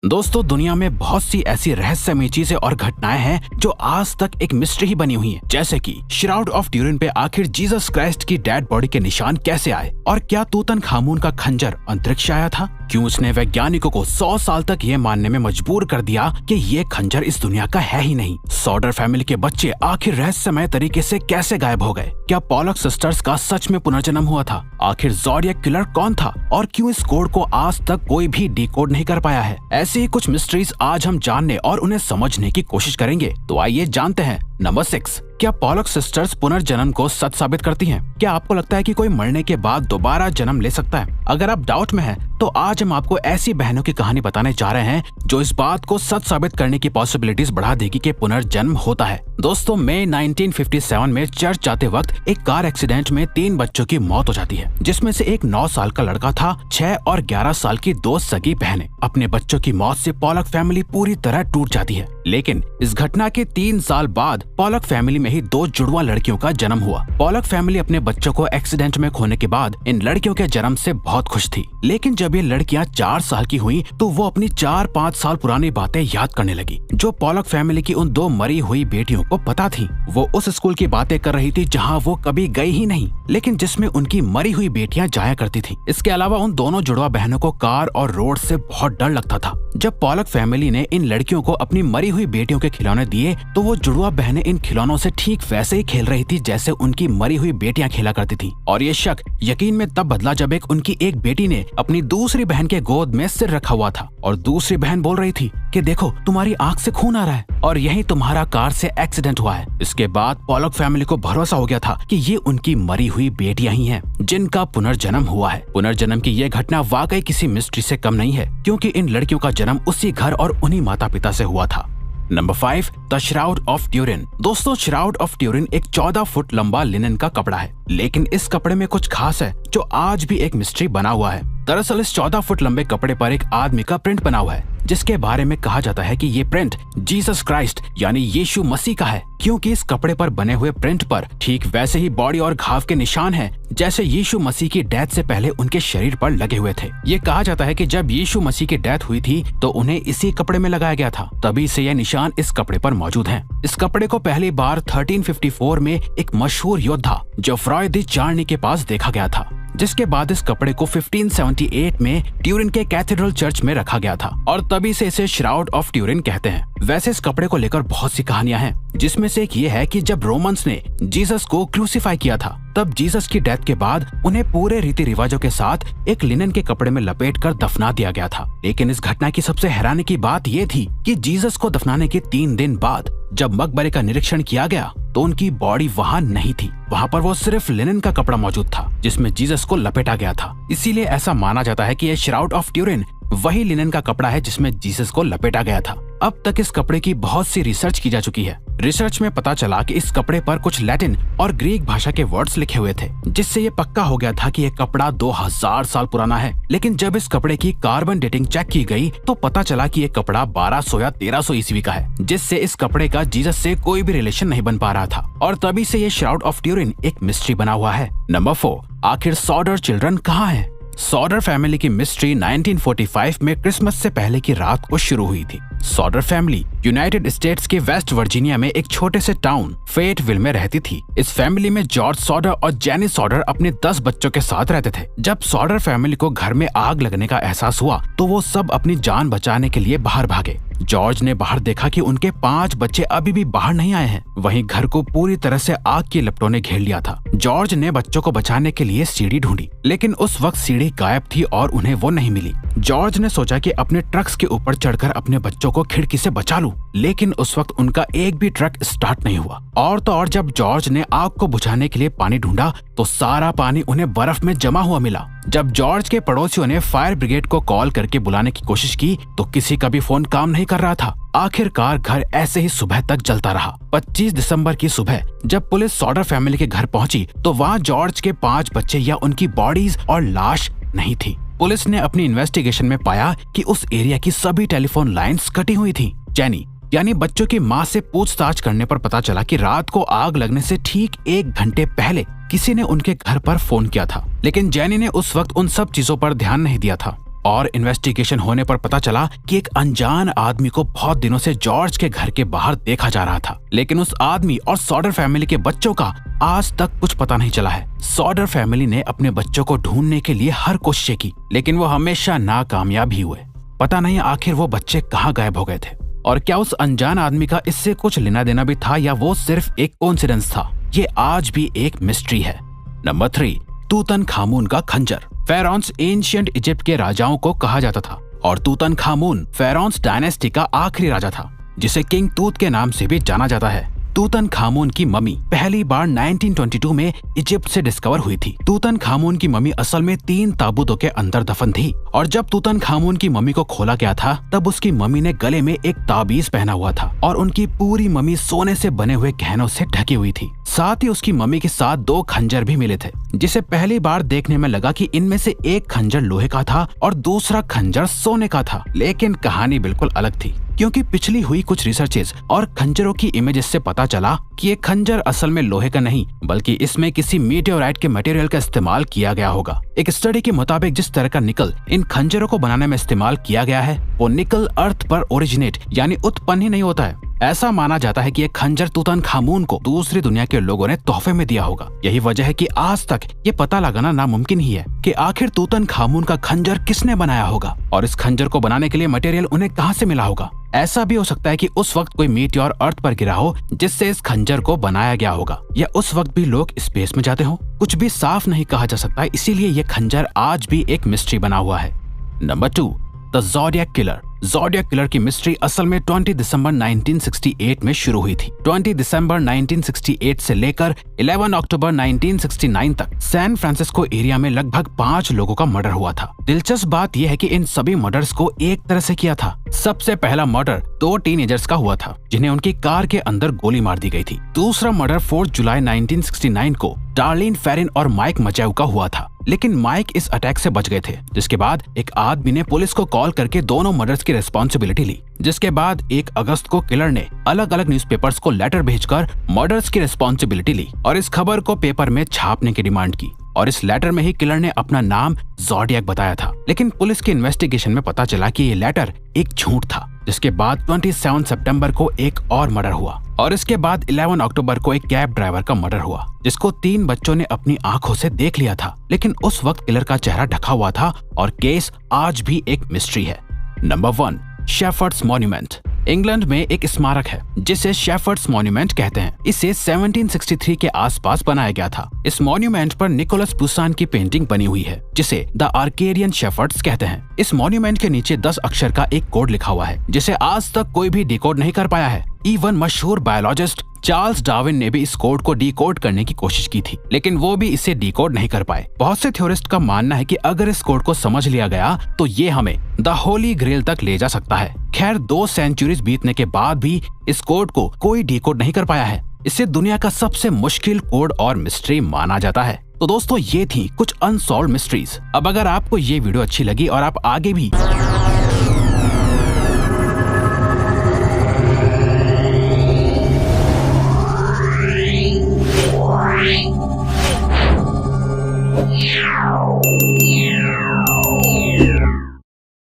दोस्तों, दुनिया में बहुत सी ऐसी रहस्यमय चीजें और घटनाएं हैं जो आज तक एक मिस्ट्री ही बनी हुई हैं। जैसे कि श्राउड ऑफ ट्यूरिन पे आखिर जीसस क्राइस्ट की डेड बॉडी के निशान कैसे आए, और क्या तूतनखामून का खंजर अंतरिक्ष से आया था? क्यों उसने वैज्ञानिकों को 100 साल तक ये मानने में मजबूर कर दिया कि ये खंजर इस दुनिया का है ही नहीं? सॉडर फैमिली के बच्चे आखिर रहस्यमय तरीके से कैसे गायब हो गए? क्या पॉलक सिस्टर्स का सच में पुनर्जन्म हुआ था? आखिर ज़ोडिएक किलर कौन था और क्यों इस कोड को आज तक कोई भी डिकोड नहीं कर पाया है? ऐसी ही कुछ मिस्ट्रीज आज हम जानने और उन्हें समझने की कोशिश करेंगे। तो आइए जानते हैं। नंबर 6, क्या पॉलक सिस्टर्स पुनर्जन्म को सच साबित करती हैं? क्या आपको लगता है कि कोई मरने के बाद दोबारा जन्म ले सकता है? अगर आप डाउट में हैं, तो आज हम आपको ऐसी बहनों की कहानी बताने जा रहे हैं जो इस बात को सच साबित करने की पॉसिबिलिटीज बढ़ा देगी कि पुनर्जन्म होता है। दोस्तों, मई 1957 में चर्च जाते वक्त एक कार एक्सीडेंट में 3 बच्चों की मौत हो जाती है, जिसमें से एक 9 साल का लड़का था। 6 और 11 साल की 2 सगी बहनें। अपने बच्चों की मौत से पॉलक फैमिली पूरी तरह टूट जाती है। लेकिन इस घटना के 3 साल बाद पॉलक फैमिली में ही 2 जुड़वा लड़कियों का जन्म हुआ। पॉलक फैमिली अपने बच्चों को एक्सीडेंट में खोने के बाद इन लड़कियों के जन्म से बहुत खुश थी। लेकिन जब ये लड़कियां 4 साल की हुई तो वो अपनी 4-5 साल पुरानी बातें याद करने लगी, जो पॉलक फैमिली की उन 2 मरी हुई बेटियों को पता थी। वो उस स्कूल की बातें कर रही थी जहाँ वो कभी गई ही नहीं, लेकिन जिसमें उनकी मरी हुई बेटियां जाया करती थी। इसके अलावा उन दोनों जुड़वा बहनों को कार और रोड से बहुत डर लगता था। जब पॉलक फैमिली ने इन लड़कियों को अपनी मरी हुई बेटियों के खिलौने दिए, तो वो जुड़वा बहनें इन खिलौनों से ठीक वैसे ही खेल रही थी जैसे उनकी मरी हुई बेटियां खेला करती थी। और ये शक यकीन में तब बदला जब उनकी एक बेटी ने अपनी दूसरी बहन के गोद में सिर रखा हुआ था और दूसरी बहन बोल रही थी कि देखो, तुम्हारी आंख से खून आ रहा है और यही तुम्हारा कार से एक्सीडेंट हुआ है। इसके बाद पॉलक फैमिली को भरोसा हो गया था कि ये उनकी मरी हुई बेटियां ही हैं जिनका पुनर्जन्म हुआ है। पुनर्जन्म की यह घटना वाकई किसी मिस्ट्री से कम नहीं है, क्योंकि इन लड़कियों का जन्म उसी घर और उन्हीं माता पिता से हुआ था। Number 5, the shroud of Turin. दोस्तों, श्राउड ऑफ ट्यूरिन एक 14 फुट लंबा लिनन का कपड़ा है, लेकिन इस कपड़े में कुछ खास है जो आज भी एक मिस्ट्री बना हुआ है। दरअसल इस 14 फुट लंबे कपड़े पर एक आदमी का प्रिंट बना हुआ है, जिसके बारे में कहा जाता है कि ये प्रिंट जीसस क्राइस्ट यानी यीशु मसीह का है, क्योंकि इस कपड़े पर बने हुए प्रिंट पर ठीक वैसे ही बॉडी और घाव के निशान हैं जैसे यीशु मसीह की डेथ से पहले उनके शरीर पर लगे हुए थे। ये कहा जाता है कि जब यीशु मसीह की डेथ हुई थी तो उन्हें इसी कपड़े में लगाया गया था, तभी से ये निशान इस कपड़े पर मौजूद हैं। इस कपड़े को पहली बार 1354 में एक मशहूर योद्धा जोफ्रॉय दी चार्नी के पास देखा गया था, जिसके बाद इस कपड़े को 1578 में ट्यूरिन के कैथेड्रल चर्च में रखा गया था और तभी से इसे श्राउड ऑफ ट्यूरिन कहते हैं। वैसे इस कपड़े को लेकर बहुत सी कहानियां हैं, जिसमें से एक ये है कि जब रोमन्स ने जीसस को क्रूसीफाई किया था, तब जीसस की डेथ के बाद उन्हें पूरे रीति रिवाजों के साथ एक लिनन के कपड़े में लपेटकर दफना दिया गया था। लेकिन इस घटना की सबसे हैरानी की बात ये थी कि जीसस को दफनाने के 3 दिन बाद जब मकबरे का निरीक्षण किया गया तो उनकी बॉडी वहाँ नहीं थी। वहाँ पर वो सिर्फ लिनन का कपड़ा मौजूद था जिसमें जीसस को लपेटा गया था। इसीलिए ऐसा माना जाता है कि यह श्राउड ऑफ ट्यूरिन वही लिनन का कपड़ा है जिसमें जीसस को लपेटा गया था। अब तक इस कपड़े की बहुत सी रिसर्च की जा चुकी है। रिसर्च में पता चला कि इस कपड़े पर कुछ लैटिन और ग्रीक भाषा के वर्ड्स लिखे हुए थे, जिससे ये पक्का हो गया था कि यह कपड़ा 2000 साल पुराना है। लेकिन जब इस कपड़े की कार्बन डेटिंग चेक की गई तो पता चला कि यह कपड़ा 1200 या 1300 ईस्वी का है, जिससे इस कपड़े का जीसस से कोई भी रिलेशन नहीं बन पा रहा था और तभी से ये श्राउड ऑफ ट्यूरिन एक मिस्ट्री बना हुआ है। नंबर 4, आखिर सॉडर चिल्ड्रन कहाँ हैं? सॉडर फैमिली की मिस्ट्री 1945 में क्रिसमस से पहले की रात को शुरू हुई थी। सॉडर फैमिली यूनाइटेड स्टेट्स के वेस्ट वर्जीनिया में एक छोटे से टाउन फेटविल में रहती थी। इस फैमिली में जॉर्ज सॉडर और जेनी सॉडर अपने 10 बच्चों के साथ रहते थे। जब सॉडर फैमिली को घर में आग लगने का एहसास हुआ तो वो सब अपनी जान बचाने के लिए बाहर भागे। जॉर्ज ने बाहर देखा कि उनके 5 बच्चे अभी भी बाहर नहीं आए हैं। वहीं घर को पूरी तरह से आग की लपटों ने घेर लिया था। जॉर्ज ने बच्चों को बचाने के लिए सीढ़ी ढूंढी, लेकिन उस वक्त सीढ़ी गायब थी और उन्हें वो नहीं मिली। जॉर्ज ने सोचा कि अपने ट्रक्स के ऊपर चढ़कर अपने बच्चों को खिड़की से बचा लूं, लेकिन उस वक्त उनका एक भी ट्रक स्टार्ट नहीं हुआ। और तो और जब जॉर्ज ने आग को बुझाने के लिए पानी ढूंढा तो सारा पानी उन्हें बर्फ में जमा हुआ मिला। जब जॉर्ज के पड़ोसियों ने फायर ब्रिगेड को कॉल करके बुलाने की कोशिश की तो किसी का भी फोन काम नहीं कर रहा था। आखिरकार घर ऐसे ही सुबह तक जलता रहा। 25 दिसंबर की सुबह जब पुलिस सॉडर फैमिली के घर पहुंची तो वहां जॉर्ज के 5 बच्चे या उनकी बॉडीज और लाश नहीं थी। पुलिस ने अपनी इन्वेस्टिगेशन में पाया कि उस एरिया की सभी टेलीफोन लाइंस कटी हुई थी। जेनी यानी बच्चों की मां से पूछताछ करने पर पता चला कि रात को आग लगने से ठीक 1 घंटे पहले किसी ने उनके घर पर फोन किया था, लेकिन जेनी ने उस वक्त उन सब चीजों पर ध्यान नहीं दिया था। और इन्वेस्टिगेशन होने पर पता चला कि एक अनजान आदमी को बहुत दिनों से जॉर्ज के घर के बाहर देखा जा रहा था, लेकिन उस आदमी और सॉडर फैमिली के बच्चों का आज तक कुछ पता नहीं चला है। सॉडर फैमिली ने अपने बच्चों को ढूंढने के लिए हर कोशिश की, लेकिन वो हमेशा नाकामयाब ही हुए। पता नहीं आखिर वो बच्चे कहाँ गायब हो गए थे, और क्या उस अनजान आदमी का इससे कुछ लेना देना भी था या वो सिर्फ एक कोइंसिडेंस था? ये आज भी एक मिस्ट्री है। नंबर 3, तूतनखामुन का खंजर। फेरोन्स एंशिएंट इजिप्ट के राजाओं को कहा जाता था और तूतनखामुन फेरोन्स डायनेस्टी का आखिरी राजा था, जिसे किंग तूत के नाम से भी जाना जाता है। तूतनखामुन की मम्मी पहली बार 1922 में इजिप्ट से डिस्कवर हुई थी। तूतनखामुन की मम्मी असल में 3 ताबूतों के अंदर दफन थी, और जब तूतनखामुन की मम्मी को खोला गया था तब उसकी मम्मी ने गले में एक ताबीज पहना हुआ था और उनकी पूरी मम्मी सोने से बने हुए गहनों से ढकी हुई थी। साथ ही उसकी मम्मी के साथ 2 खंजर भी मिले थे, जिसे पहली बार देखने में लगा कि इनमें से एक खंजर लोहे का था और दूसरा खंजर सोने का था। लेकिन कहानी बिल्कुल अलग थी, क्योंकि पिछली हुई कुछ रिसर्चेस और खंजरों की इमेजेस से पता चला कि ये खंजर असल में लोहे का नहीं, बल्कि इसमें किसी मीटियोराइट के मटेरियल का इस्तेमाल किया गया होगा। एक स्टडी के मुताबिक जिस तरह का निकल इन खंजरों को बनाने में इस्तेमाल किया गया है, वो निकल अर्थ पर ओरिजिनेट यानी उत्पन्न ही नहीं होता है। ऐसा माना जाता है कि ये खंजर तूतनखामुन को दूसरी दुनिया के लोगों ने तोहफे में दिया होगा। यही वजह है कि आज तक ये पता लगाना नामुमकिन ही है कि आखिर तूतनखामुन का खंजर किसने बनाया होगा और इस खंजर को बनाने के लिए मटेरियल उन्हें कहां से मिला होगा। ऐसा भी हो सकता है कि उस वक्त कोई मीटियोर अर्थ पर गिरा हो जिससे इस खंजर को बनाया गया होगा, या उस वक्त भी लोग स्पेस में जाते हो। कुछ भी साफ नहीं कहा जा सकता, इसीलिए ये खंजर आज भी एक मिस्ट्री बना हुआ है। Number 2, the zodiac killer. Zodiac killer की मिस्ट्री असल में 20 दिसंबर 1968 में शुरू हुई थी। 20 दिसंबर 1968 से लेकर 11 अक्टूबर 1969 तक सैन फ्रांसिस्को एरिया में लगभग 5 लोगों का मर्डर हुआ था। दिलचस्प बात यह है कि इन सभी मर्डर्स को एक तरह से किया था। सबसे पहला मर्डर 2 टीनेजर्स का हुआ था, जिन्हें उनकी कार के अंदर गोली मार दी गई थी। दूसरा मर्डर 4 जुलाई 1969 को डार्लिन फेरिन और माइक मचेव का हुआ था, लेकिन माइक इस अटैक से बच गए थे। जिसके बाद एक आदमी ने पुलिस को कॉल करके दोनों मर्डर्स की रिस्पॉन्सिबिलिटी ली। जिसके बाद 1 अगस्त को किलर ने अलग अलग न्यूज़पेपर्स को लेटर भेजकर मर्डर्स की रिस्पॉन्सिबिलिटी ली और इस खबर को पेपर में छापने की डिमांड की, और इस लेटर में ही किलर ने अपना नाम ज़ोडिएक बताया था। लेकिन पुलिस की इन्वेस्टिगेशन में पता चला कि ये लेटर एक झूठ था। जिसके बाद 27 सितंबर को एक और मर्डर हुआ, और इसके बाद 11 अक्टूबर को एक कैब ड्राइवर का मर्डर हुआ, जिसको 3 बच्चों ने अपनी आंखों से देख लिया था। लेकिन उस वक्त किलर का चेहरा ढका हुआ था और केस आज भी एक मिस्ट्री है। Number 1, shepherd's monument. इंग्लैंड में एक स्मारक है जिसे शेफर्ड्स मॉन्यूमेंट कहते हैं। इसे 1763 के आसपास बनाया गया था। इस मॉन्यूमेंट पर निकोलस पुसान की पेंटिंग बनी हुई है, जिसे द आर्केडियन शेफर्ड्स कहते हैं। इस मॉन्यूमेंट के नीचे 10 अक्षर का एक कोड लिखा हुआ है, जिसे आज तक कोई भी डिकोड नहीं कर पाया है। इवन मशहूर बायोलॉजिस्ट चार्ल्स डार्विन ने भी इस कोड को डिकोड करने की कोशिश की थी, लेकिन वो भी इसे डिकोड नहीं कर पाए। बहुत से थ्योरिस्ट का मानना है कि अगर इस कोड को समझ लिया गया तो ये हमें द होली ग्रेल तक ले जा सकता है। खैर 2 सेंचुरीज बीतने के बाद भी इस कोड को कोई डिकोड नहीं कर पाया है। इसे दुनिया का सबसे मुश्किल कोड और मिस्ट्री माना जाता है। तो दोस्तों, ये थी कुछ अनसॉल्व्ड मिस्ट्रीज। अब अगर आपको ये वीडियो अच्छी लगी और आप आगे भी